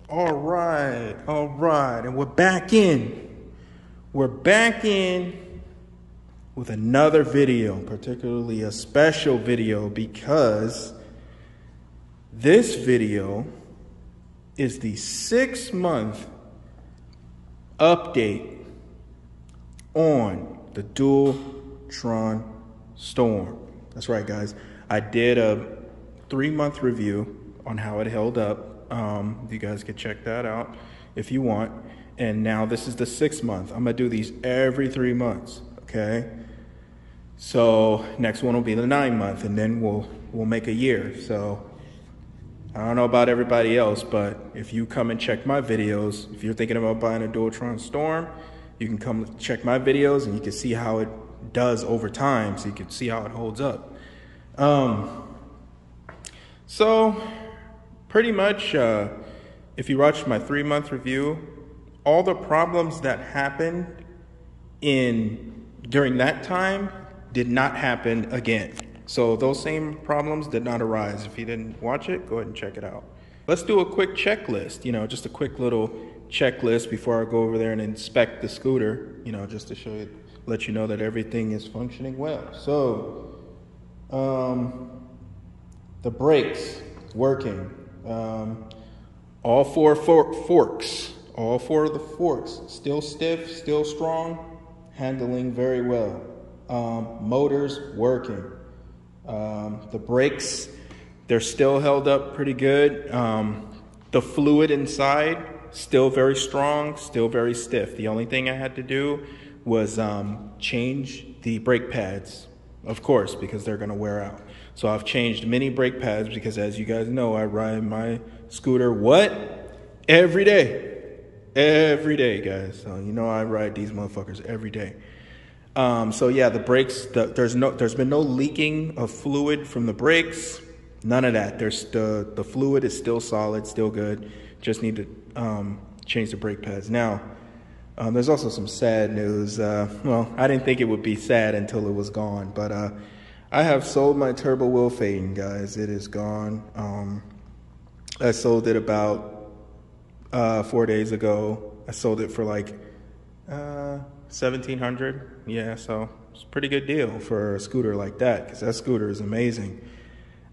All right, and we're back in. We're back in with another video, particularly a special video, because this video is the 6-month update on the Dualtron Storm. That's right, guys. I did a 3-month review on how it held up. You guys can check that out if you want. And now this is the 6th month. I'm gonna do these every 3 months, okay? So next one will be the 9-month, and then we'll make a year. So I don't know about everybody else, but if you come and check my videos, if you're thinking about buying a Dualtron Storm, you can come check my videos and you can see how it does over time, so you can see how it holds up. So pretty much, if you watched my 3-month review, all the problems that happened during that time did not happen again. So those same problems did not arise. If you didn't watch it, go ahead and check it out. Let's do a quick checklist, just a quick little checklist before I go over there and inspect the scooter, just to show you, let you know that everything is functioning well. So, the brakes working. All four forks, all 4 of the forks, still stiff, still strong, handling very well. Motors working. The brakes, they're still held up pretty good. The fluid inside, still very strong, still very stiff. The only thing I had to do was change the brake pads, of course, because they're gonna wear out. So I've changed many brake pads because, as you guys know, I ride my scooter, every day. Every day, guys. So I ride these motherfuckers every day. So yeah, the brakes, there's been no leaking of fluid from the brakes. None of that. The fluid is still solid, still good. Just need to change the brake pads. Now, there's also some sad news. Well, I didn't think it would be sad until it was gone, but I have sold my turbo wheel Phaeton, guys. It is gone. I sold it about 4 days ago. I sold it for like $1,700. Yeah, so it's a pretty good deal for a scooter like that, because that scooter is amazing.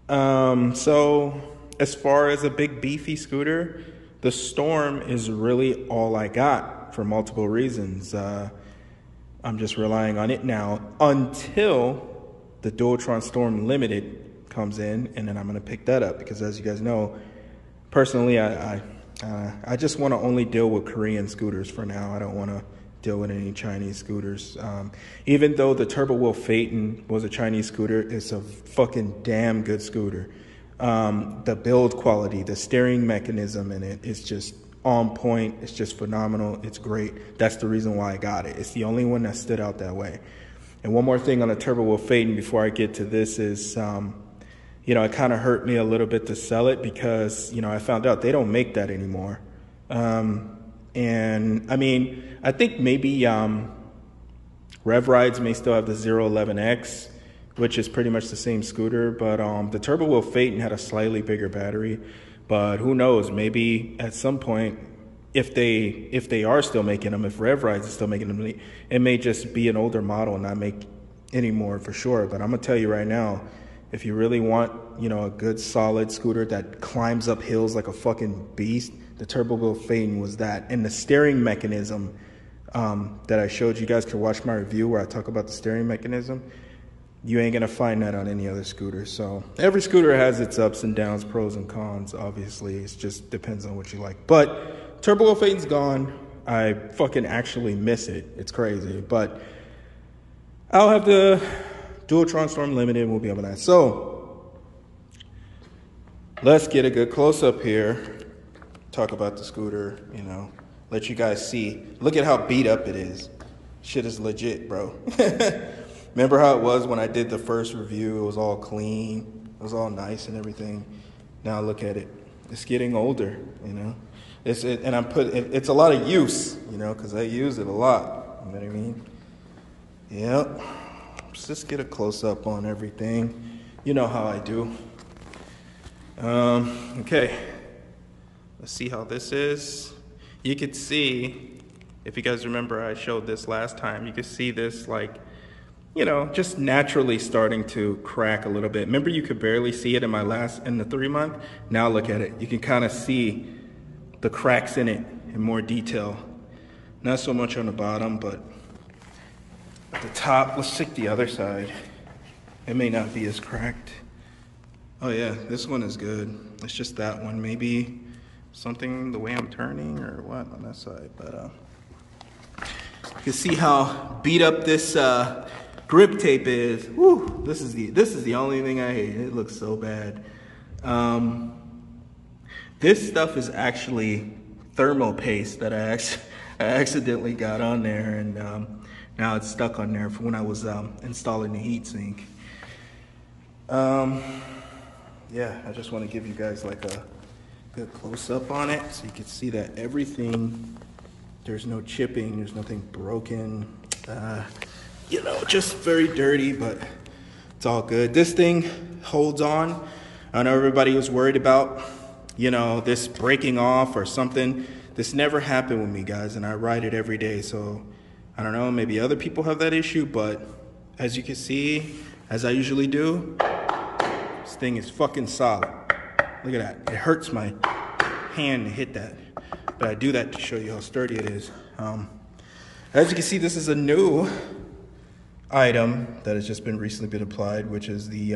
So as far as a big beefy scooter, the Storm is really all I got for multiple reasons. I'm just relying on it now until the Dualtron Storm Limited comes in, and then I'm going to pick that up, because as you guys know, personally, I just want to only deal with Korean scooters for now. I don't want to deal with any Chinese scooters. Even though the Turbo Wheel Phaeton was a Chinese scooter, it's a fucking damn good scooter. The build quality, the steering mechanism in it is just on point. It's just phenomenal. It's great. That's the reason why I got it. It's the only one that stood out that way. And one more thing on the Turbo Wheel Phaeton before I get to this is, it kind of hurt me a little bit to sell it, because, I found out they don't make that anymore. And I mean, I think maybe Rev Rides may still have the 011X, which is pretty much the same scooter, but the Turbo Wheel Phaeton had a slightly bigger battery. But who knows, maybe at some point, if they are still making them, if Rev Rides is still making them, it may just be an older model and not make any more for sure. But I'm gonna tell you right now, if you really want, a good solid scooter that climbs up hills like a fucking beast, the Turbo Wheel Phaeton was that. And the steering mechanism that I showed you guys, can watch my review where I talk about the steering mechanism. You ain't gonna find that on any other scooter. So every scooter has its ups and downs, pros and cons, obviously. It just depends on what you like. But Turbo Wheel Phaeton's gone. I fucking actually miss it. It's crazy. But I'll have the Dualtron Storm Limited. We'll be able to that. So let's get a good close-up here. Talk about the scooter, let you guys see. Look at how beat up it is. Shit is legit, bro. Remember how it was when I did the first review? It was all clean. It was all nice and everything. Now look at it. It's getting older, It's a lot of use, because I use it a lot. You know what I mean? Yep. Let's just get a close-up on everything. You know how I do. Okay. Let's see how this is. You could see, if you guys remember, I showed this last time. You could see this, like, you know, just naturally starting to crack a little bit. Remember, you could barely see it in the 3-month. Now look at it. You can kind of see the cracks in it in more detail. Not so much on the bottom, but at the top. Let's check the other side. It may not be as cracked. Oh yeah, this one is good. It's just that one. Maybe something the way I'm turning or what on that side. But you can see how beat up this grip tape is. Woo, this is the only thing I hate. It looks so bad. This stuff is actually thermal paste that I accidentally got on there, and now it's stuck on there from when I was installing the heatsink. Yeah, I just want to give you guys like a good close-up on it so you can see that everything, there's no chipping, there's nothing broken. You know, just very dirty, but it's all good. This thing holds on. I know everybody was worried about, you know, this breaking off or something. This never happened with me, guys, and I ride it every day. So I don't know, maybe other people have that issue, but as you can see, as I usually do, this thing is fucking solid. Look at that. It hurts my hand to hit that, but I do that to show you how sturdy it is. As you can see, this is a new item that has just recently been applied, which is the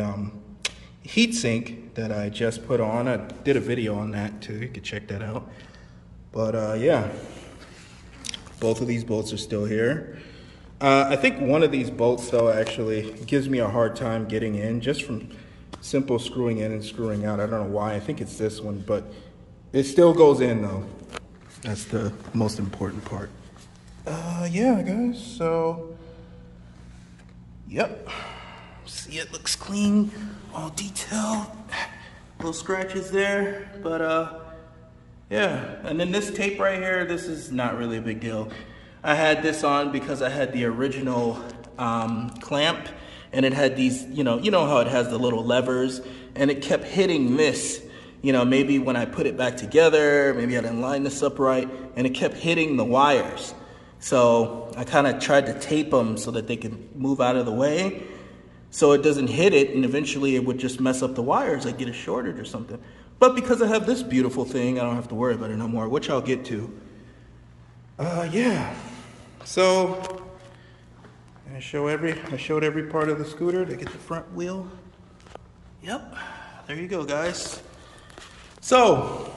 heatsink that I just put on. I did a video on that too. You can check that out. But yeah, both of these bolts are still here. I think one of these bolts though actually gives me a hard time getting in, just from simple screwing in and screwing out. I don't know why. I think it's this one, but it still goes in though. That's the most important part. Yeah, guys, so yep, see, it looks clean, all detailed, little scratches there, but yeah. And then this tape right here, this is not really a big deal. I had this on because I had the original clamp, and it had these, you know how it has the little levers, and it kept hitting this, you know, maybe when I put it back together, maybe I didn't line this up right, and it kept hitting the wires. So I kind of tried to tape them so that they could move out of the way so it doesn't hit it, and eventually it would just mess up the wires. I'd get a shortage or something. But because I have this beautiful thing, I don't have to worry about it no more, which I'll get to. Yeah. So I showed every part of the scooter to get the front wheel. Yep. There you go, guys. So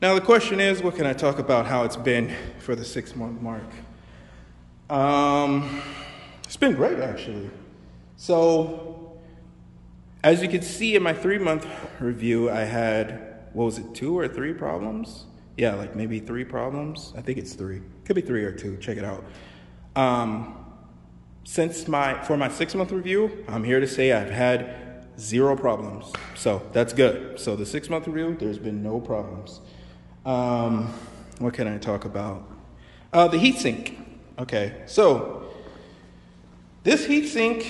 now the question is, what can I talk about how it's been for the 6-month mark? It's been great, actually. So as you can see in my 3-month review, I had, what was it, 2 or 3 problems? Yeah, like maybe 3 problems. I think it's 3. Could be 3 or 2. Check it out. For my 6-month review, I'm here to say I've had 0 problems. So that's good. So the 6-month review, there's been no problems. What can I talk about? The heatsink. Okay, so this heatsink,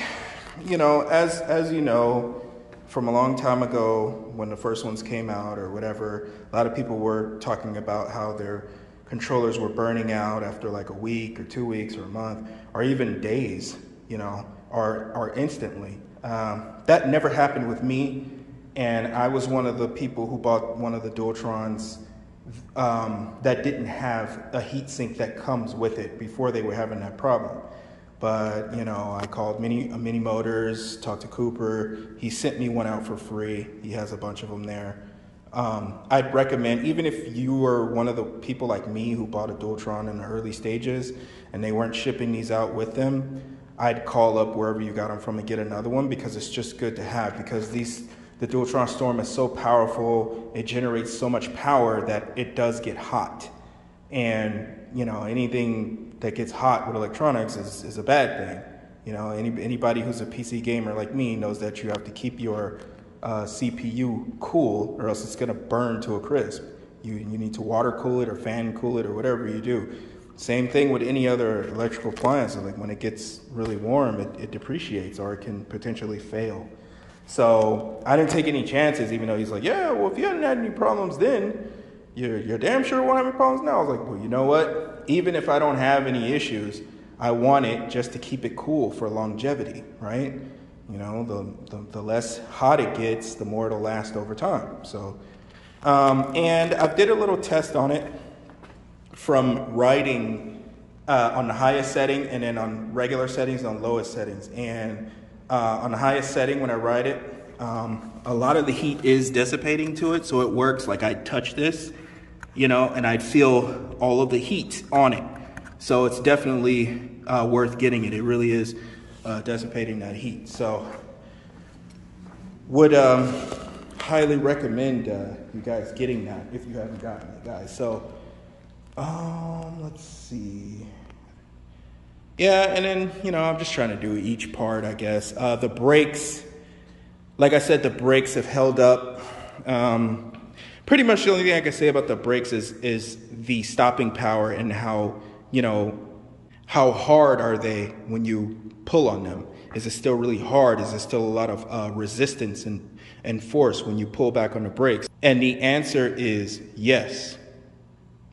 you know, as you know, from a long time ago when the first ones came out or whatever, a lot of people were talking about how their controllers were burning out after like a week or 2 weeks or a month or even days, you know, or instantly. That never happened with me, and I was one of the people who bought one of the Dualtrons that didn't have a heatsink that comes with it before they were having that problem. But, you know, I called Mini Motors, talked to Cooper. He sent me one out for free. He has a bunch of them there. I'd recommend, even if you were one of the people like me who bought a Dualtron in the early stages and they weren't shipping these out with them, I'd call up wherever you got them from and get another one, because it's just good to have, because the Dualtron Storm is so powerful, it generates so much power that it does get hot. And, you know, anything that gets hot with electronics is a bad thing. You know, anybody who's a PC gamer like me knows that you have to keep your CPU cool, or else it's gonna burn to a crisp. You need to water cool it or fan cool it or whatever you do. Same thing with any other electrical appliance. Like when it gets really warm, it depreciates or it can potentially fail. So I didn't take any chances, even though he's like, yeah, well, if you hadn't had any problems then, you're damn sure won't have any problems now. I was like, well, you know what? Even if I don't have any issues, I want it just to keep it cool for longevity, right? You know, the less hot it gets, the more it'll last over time. So, and I did a little test on it from riding on the highest setting and then on regular settings, on lowest settings. And on the highest setting, when I ride it, a lot of the heat is dissipating to it, so it works. Like I'd touch this, you know, and I'd feel all of the heat on it. So it's definitely worth getting it. It really is dissipating that heat. So would highly recommend you guys getting that if you haven't gotten it, guys. So let's see. Yeah, and then, you know, I'm just trying to do each part, I guess. The brakes, like I said, the brakes have held up. Pretty much the only thing I can say about the brakes is the stopping power and how, you know, how hard are they when you pull on them? Is it still really hard? Is there still a lot of resistance and force when you pull back on the brakes? And the answer is yes.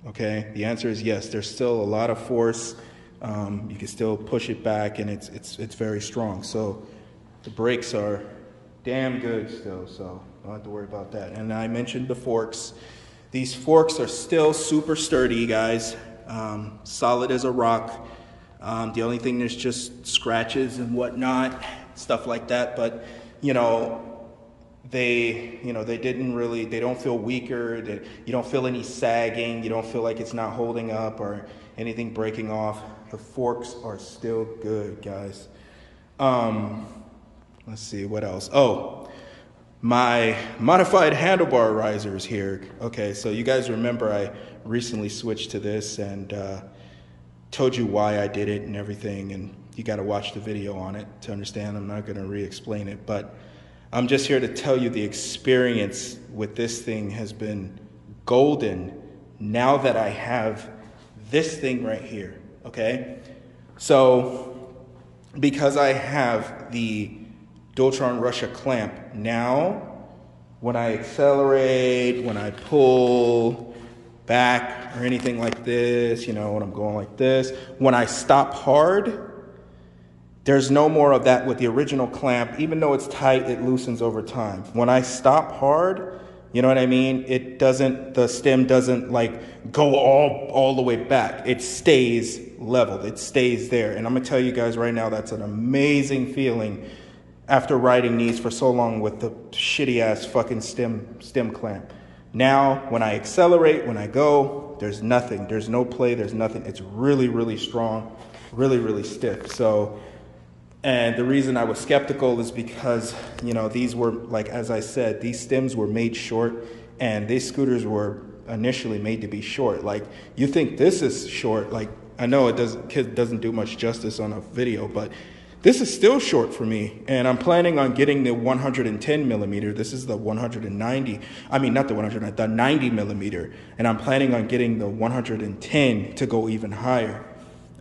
Okay, the answer is yes. There's still a lot of force. You can still push it back, and it's very strong. So the brakes are damn good still, so don't have to worry about that. And I mentioned the forks. These forks are still super sturdy, guys. Solid as a rock. The only thing there's just scratches and whatnot, stuff like that. But you know, they don't feel weaker. You don't feel any sagging. You don't feel like it's not holding up or anything breaking off. The forks are still good, guys. Let's see, what else? Oh, my modified handlebar risers here. Okay, so you guys remember I recently switched to this and told you why I did it and everything, and you got to watch the video on it to understand. I'm not going to re-explain it, but I'm just here to tell you the experience with this thing has been golden now that I have this thing right here. Okay, so because I have the Dualtron Russia clamp, now when I accelerate, when I pull back or anything like this, you know, when I'm going like this, when I stop hard, there's no more of that with the original clamp. Even though it's tight, it loosens over time. When I stop hard, you know what I mean? The stem doesn't like go all the way back. It stays leveled. It stays there. And I'm gonna tell you guys right now, that's an amazing feeling after riding these for so long with the shitty ass fucking stem clamp. Now, when I accelerate, when I go, there's nothing. There's no play, there's nothing. It's really, really strong, really, really stiff. So, and the reason I was skeptical is because, you know, these were, like, as I said, these stems were made short, and these scooters were initially made to be short. Like, you think this is short, like, I know it doesn't do much justice on a video, but this is still short for me, and I'm planning on getting the 110 millimeter. This is the 190, I mean, not the 100, the 90 millimeter, and I'm planning on getting the 110 to go even higher.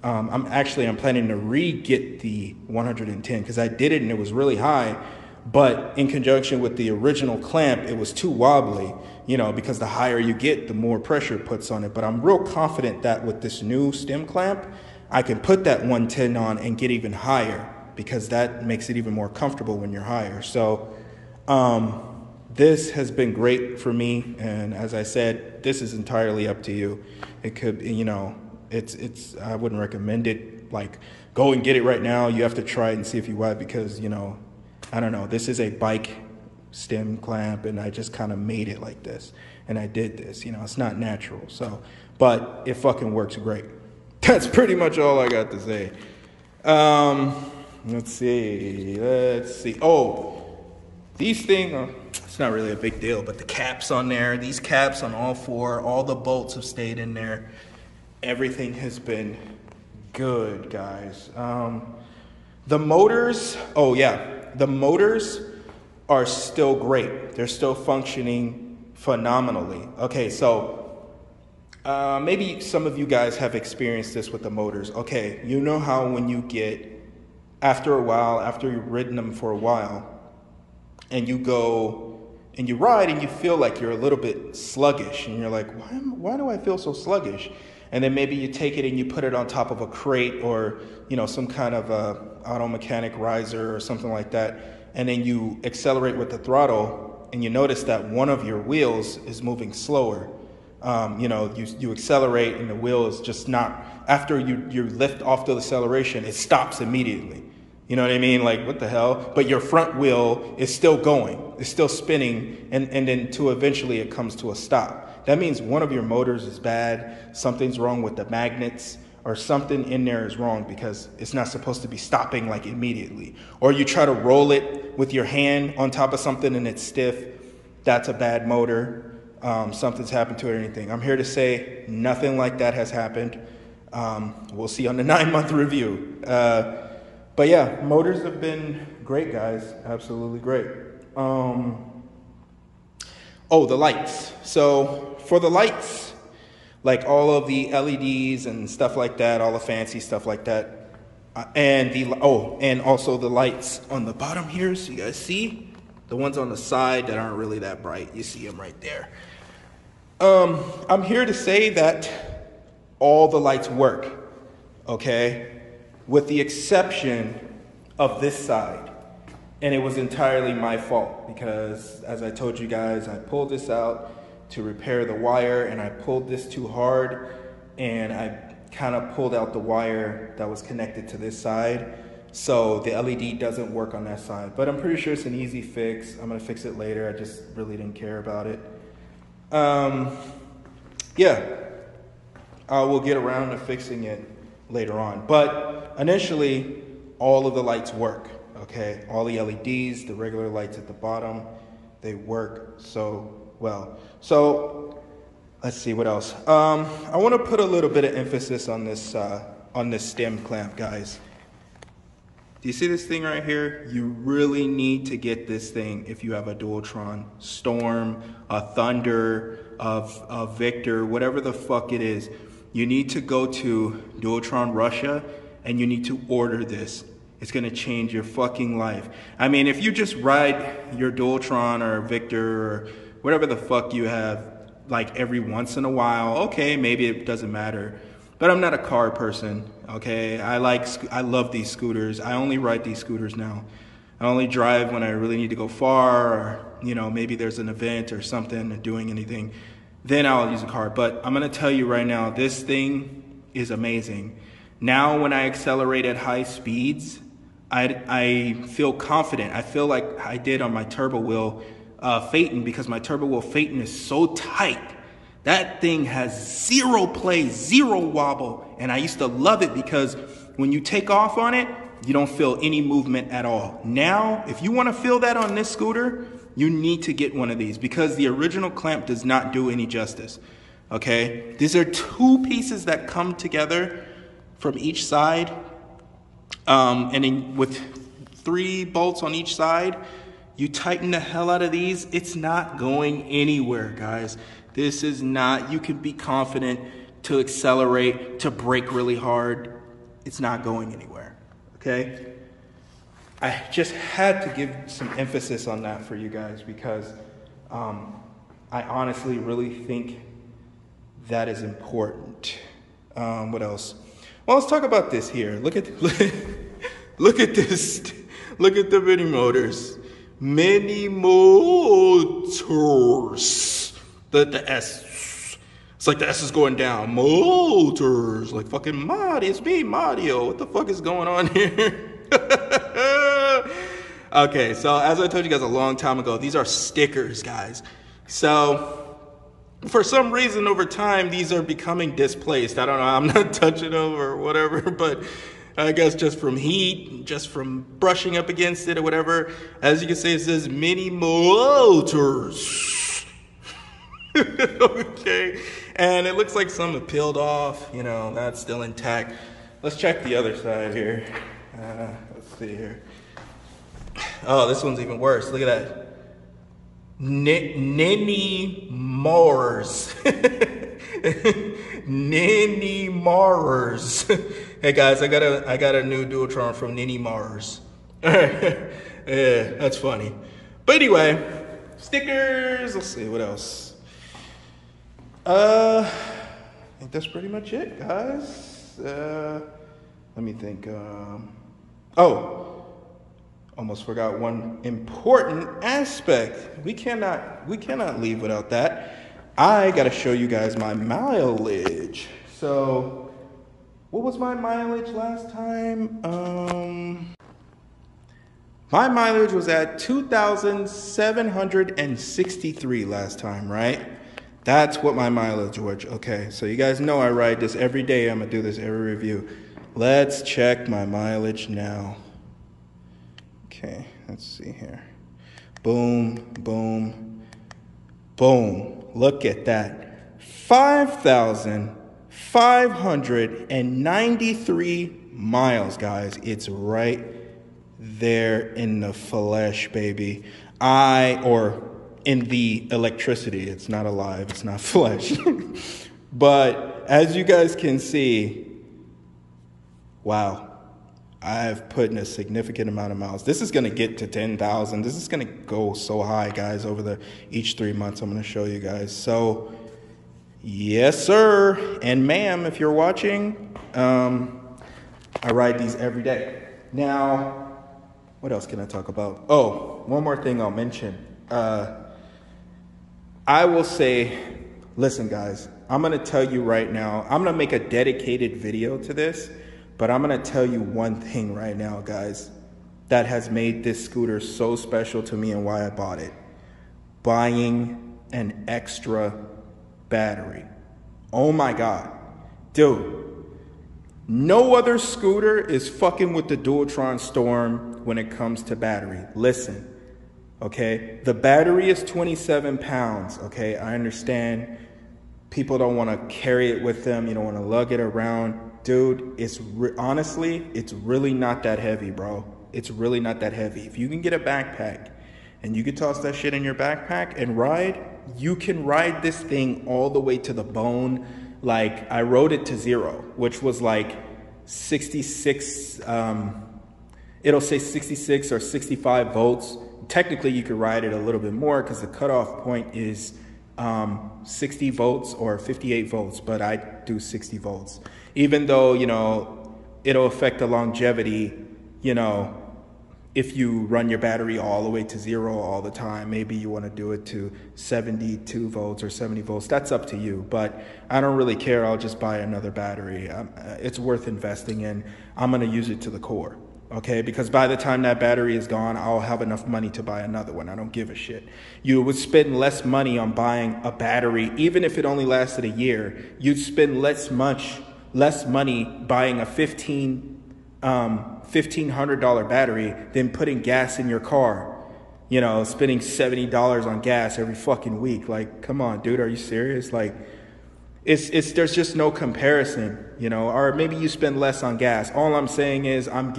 I'm planning to re-get the 110 because I did it and it was really high, but in conjunction with the original clamp, it was too wobbly, you know, because the higher you get, the more pressure it puts on it. But I'm real confident that with this new stem clamp, I can put that 110 on and get even higher because that makes it even more comfortable when you're higher. So this has been great for me, and as I said, this is entirely up to you. It could, you know, I wouldn't recommend it. Like, go and get it right now. You have to try it and see if you want, because, you know, I don't know. This is a bike stem clamp, and I just kind of made it like this, and I did this. You know, it's not natural. So, but it fucking works great. That's pretty much all I got to say. Let's see. Oh, these things. It's not really a big deal, but the caps on there. These caps on all four. All the bolts have stayed in there. Everything has been good, guys. The motors, oh yeah, the motors are still great. They're still functioning phenomenally. Okay, so maybe some of you guys have experienced this with the motors. Okay, you know how when you get, after a while, after you've ridden them for a while, and you go and you ride and you feel like you're a little bit sluggish, and you're like, why do I feel so sluggish? And then maybe you take it and you put it on top of a crate or, you know, some kind of a auto mechanic riser or something like that, and then you accelerate with the throttle and you notice that one of your wheels is moving slower. You know, you accelerate and the wheel is just not, after you lift off the acceleration, it stops immediately. You know what I mean? Like, what the hell? But your front wheel is still going, it's still spinning, and then eventually it comes to a stop. That means one of your motors is bad, something's wrong with the magnets, or something in there is wrong because it's not supposed to be stopping like immediately. Or you try to roll it with your hand on top of something and it's stiff. That's a bad motor. Something's happened to it or anything. I'm here to say nothing like that has happened. We'll see on the 9-month review. But yeah, motors have been great, guys. Absolutely great. Oh, the lights. So for the lights, like all of the LEDs and stuff like that, all the fancy stuff like that, and also the lights on the bottom here. So you guys see the ones on the side that aren't really that bright. You see them right there. I'm here to say that all the lights work, okay, with the exception of this side. And it was entirely my fault because, as I told you guys, I pulled this out to repair the wire, and I pulled this too hard, and I kind of pulled out the wire that was connected to this side. So the LED doesn't work on that side, but I'm pretty sure it's an easy fix. I'm gonna fix it later. I just really didn't care about it. Yeah, I will get around to fixing it later on. But initially, all of the lights work. Okay, all the LEDs, the regular lights at the bottom, they work so well. So let's see what else. I want to put a little bit of emphasis on this stem clamp, guys. Do you see this thing right here? You really need to get this thing if you have a Dualtron Storm, a Thunder, a Victor, whatever the fuck it is. You need to go to Dualtron Russia and you need to order this. It's gonna change your fucking life. I mean, if you just ride your Dualtron or Victor or whatever the fuck you have, like every once in a while, okay, maybe it doesn't matter. But I'm not a car person, okay? I love these scooters. I only ride these scooters now. I only drive when I really need to go far, or, you know, maybe there's an event or something, or doing anything. Then I'll use a car. But I'm gonna tell you right now, this thing is amazing. Now when I accelerate at high speeds, I feel confident. I feel like I did on my turbo wheel Phaeton, because my turbo wheel Phaeton is so tight. That thing has zero play, zero wobble, and I used to love it because when you take off on it, you don't feel any movement at all. Now, if you want to feel that on this scooter, you need to get one of these because the original clamp does not do any justice. Okay, these are two pieces that come together from each side. And then with 3 bolts on each side, you tighten the hell out of these. It's not going anywhere, guys. This is not, you can be confident to accelerate, to brake really hard. It's not going anywhere, okay? I just had to give some emphasis on that for you guys because I honestly really think that is important. What else? Well, let's talk about this here. Look at this. Look at the mini motors. Mini motors. The S. It's like the S is going down. Motors. Like fucking Mario. It's me, Mario. What the fuck is going on here? Okay, so as I told you guys a long time ago, these are stickers, guys. So for some reason over time, these are becoming displaced. I don't know, I'm not touching them or whatever, but I guess just from heat, just from brushing up against it or whatever. As you can see, it says mini motors. Okay, and it looks like some have peeled off, you know, that's still intact. Let's check the other side here. Let's see here. Oh, this one's even worse. Look at that. Ninny Mars. Ninny Mars. Hey guys, I got a new Dualtron from Ninny Mars. Yeah, that's funny. But anyway, stickers. Let's see what else. I think that's pretty much it, guys. Let me think. Almost forgot one important aspect. We cannot leave without that. I gotta show you guys my mileage. So, what was my mileage last time? My mileage was at 2,763 last time, right? That's what my mileage was. Okay, so you guys know I ride this every day. I'm gonna do this every review. Let's check my mileage now. Okay, let's see here. Boom, boom, boom. Look at that. 5,593 miles, guys. It's right there in the flesh, baby. Or in the electricity. It's not alive. It's not flesh. But as you guys can see, wow. I've put in a significant amount of miles. This is going to get to 10,000. This is going to go so high, guys, over each 3 months. I'm going to show you guys. So, yes, sir. And ma'am, if you're watching, I ride these every day. Now, what else can I talk about? Oh, one more thing I'll mention. I will say, listen, guys, I'm going to tell you right now, I'm going to make a dedicated video to this. But I'm going to tell you one thing right now, guys, that has made this scooter so special to me and why I bought it. Buying an extra battery. Oh my God. Dude, no other scooter is fucking with the Dualtron Storm when it comes to battery. Listen, okay? The battery is 27 pounds, okay? I understand people don't want to carry it with them. You don't want to lug it around. Dude, honestly, it's really not that heavy, bro. It's really not that heavy. If you can get a backpack and you can toss that shit in your backpack and ride, you can ride this thing all the way to the bone. Like, I rode it to 0, which was like 66, it'll say 66 or 65 volts. Technically, you could ride it a little bit more because the cutoff point is 60 volts or 58 volts, but I do 60 volts. Even though, you know, it'll affect the longevity, you know, if you run your battery all the way to 0 all the time. Maybe you want to do it to 72 volts or 70 volts. That's up to you, but I don't really care. I'll just buy another battery. It's worth investing in. I'm going to use it to the core. Okay, because by the time that battery is gone, I'll have enough money to buy another one. I don't give a shit. You would spend less money on buying a battery, even if it only lasted a year. You'd spend less money buying a $1,500 battery than putting gas in your car. You know, spending $70 on gas every fucking week. Like, come on, dude, are you serious? Like, there's just no comparison, you know, or maybe you spend less on gas. All I'm saying is I'm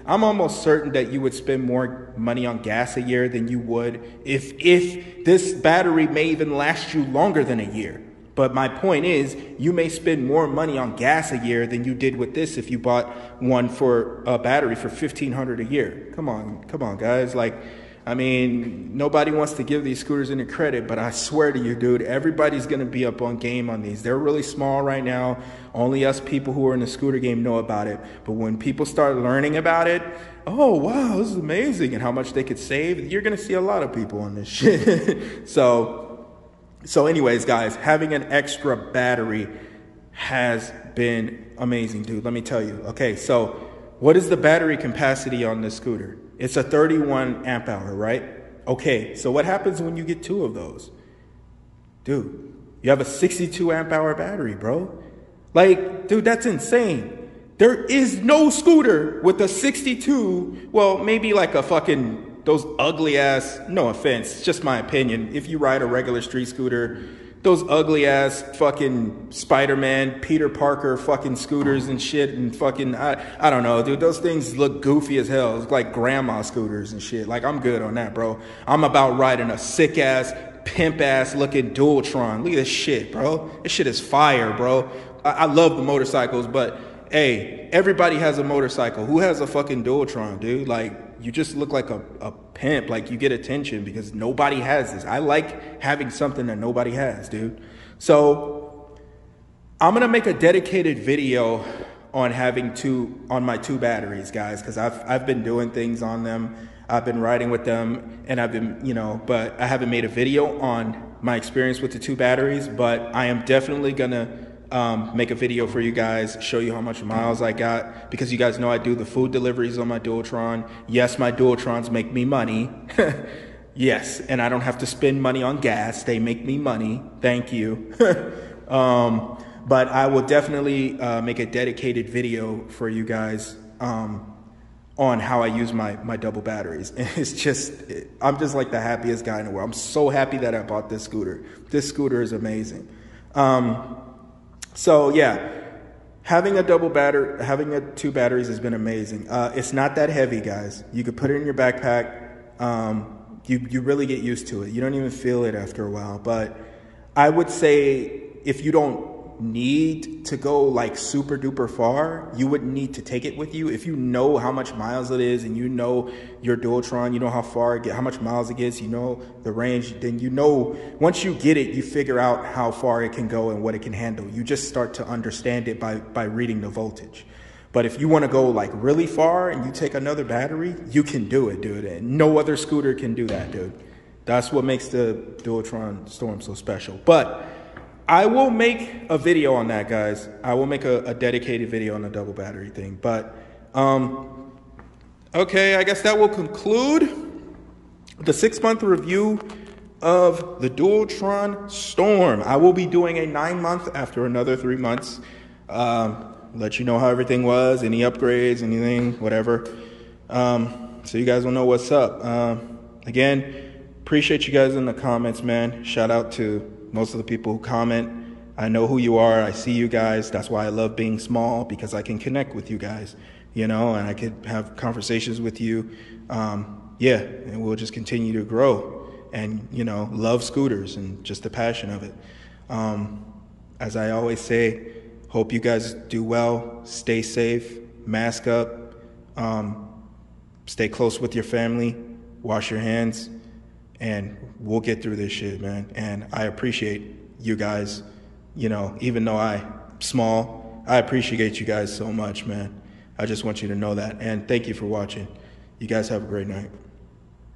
almost certain that you would spend more money on gas a year than you would if this battery may even last you longer than a year. But my point is, you may spend more money on gas a year than you did with this if you bought one for a battery for $1,500 a year. Come on, guys. Like, I mean, nobody wants to give these scooters any credit, but I swear to you, dude, everybody's going to be up on game on these. They're really small right now. Only us people who are in the scooter game know about it. But when people start learning about it, oh, wow, this is amazing, and how much they could save, you're going to see a lot of people on this shit. So anyways, guys, having an extra battery has been amazing, dude. Let me tell you. Okay, so what is the battery capacity on this scooter? It's a 31 amp hour, right? Okay, so what happens when you get 2 of those? Dude, you have a 62 amp hour battery, bro. Like, dude, that's insane. There is no scooter with a 62, well, maybe like a fucking, those ugly ass, no offense, it's just my opinion. If you ride a regular street scooter, those ugly ass fucking Spider-Man, Peter Parker fucking scooters and shit and fucking, I don't know, dude. Those things look goofy as hell. It's like grandma scooters and shit. Like, I'm good on that, bro. I'm about riding a sick ass, pimp ass looking Dualtron. Look at this shit, bro. This shit is fire, bro. I love the motorcycles, but hey, everybody has a motorcycle. Who has a fucking Dualtron, dude? Like, you just look like a pimp. Like, you get attention because nobody has this. I like having something that nobody has, dude. So I'm gonna make a dedicated video on my two batteries, guys, because I've been doing things on them. I've been riding with them, and I've been, but I haven't made a video on my experience with the two batteries. But I am definitely gonna make a video for you guys, show you how much miles I got, because you guys know I do the food deliveries on my Dualtron. Yes, my Dualtrons make me money. Yes, and I don't have to spend money on gas. They make me money. Thank you. But I will definitely make a dedicated video for you guys on how I use my double batteries. And I'm just like the happiest guy in the world. I'm so happy that I bought this scooter. This scooter is amazing. So yeah, having two batteries has been amazing. It's not that heavy, guys. You could put it in your backpack. You really get used to it. You don't even feel it after a while. But I would say if you don't need to go like super duper far, you wouldn't need to take it with you. If you know how much miles it is, and you know your Dualtron, you know how much miles it gets, you know the range, then once you get it, you figure out how far it can go and what it can handle. You just start to understand it by reading the voltage. But if you want to go like really far and you take another battery, you can do it, dude. And no other scooter can do that, dude. That's what makes the Dualtron Storm so special. But I will make a video on that, guys. I will make a dedicated video on the double battery thing. But, okay, I guess that will conclude the 6-month review of the Dualtron Storm. I will be doing a 9-month after another 3 months. Let you know how everything was, any upgrades, anything, whatever. So you guys will know what's up. Again, appreciate you guys in the comments, man. Shout out to most of the people who comment. I know who you are. I see you guys. That's why I love being small, because I can connect with you guys, and I could have conversations with you. Yeah, and we'll just continue to grow and, love scooters and just the passion of it. As I always say, hope you guys do well. Stay safe, mask up, stay close with your family, wash your hands, and we'll get through this shit, man. And I appreciate you guys, even though I'm small, I appreciate you guys so much, man. I just want you to know that. And thank you for watching. You guys have a great night.